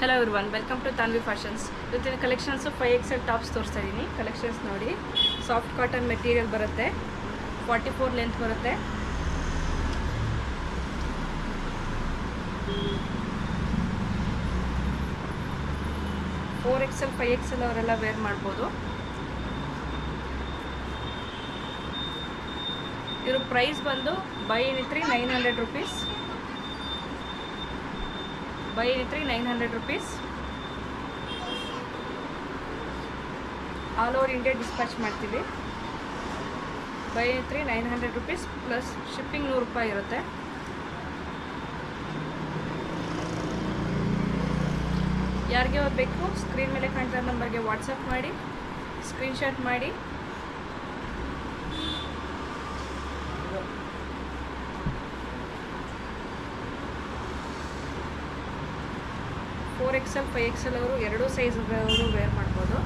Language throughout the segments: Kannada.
Hello everyone, welcome to Tanvi Fashions. Within collections of 5XL tops ತೋರಿಸ್ತಾ ಇದೀನಿ. Collections ನೋಡಿ. Soft cotton material ಬರುತ್ತೆ. 44 length ಬರುತ್ತೆ. ಫೋರ್ ಎಕ್ಸೆಲ್ 5XL ಅವರೆಲ್ಲ ವೇರ್ ಮಾಡ್ಬೋದು. ಇದ್ರ ಪ್ರೈಸ್ ಬಂದು by ಎನಿತ್ರಿ 900 rupees. Buy anything 900 rupees. All over India dispatch ಮಾಡ್ತೀವಿ. Buy anything 900 rupees plus shipping 100 ರೂಪಾಯಿ ಇರುತ್ತೆ. ಯಾರಿಗೆ ಬೇಕು ಸ್ಕ್ರೀನ್ ಮೇಲೆ ಕಾಣ್ತಾ ನಂಬರ್ಗೆ ವಾಟ್ಸಪ್ ಮಾಡಿ, ಸ್ಕ್ರೀನ್ಶಾಟ್ ಮಾಡಿ. ಫೋರ್ ಎಕ್ಸೆಲ್ 5XL ಅವರು ಎರಡೂ ಸೈಜ್ ಅವರು ವೇರ್ ಮಾಡ್ಬೋದು.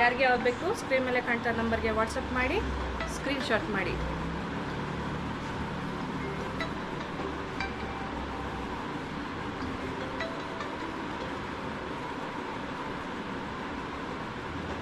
ಯಾರಿಗೆ ಯಾವ್ದು ಬೇಕು ಸ್ಕ್ರೀನ್ ಮೇಲೆ ಕಾಣ್ತಾ ನಂಬರ್ಗೆ ವಾಟ್ಸಪ್ ಮಾಡಿ, ಸ್ಕ್ರೀನ್ಶಾಟ್ ಮಾಡಿ.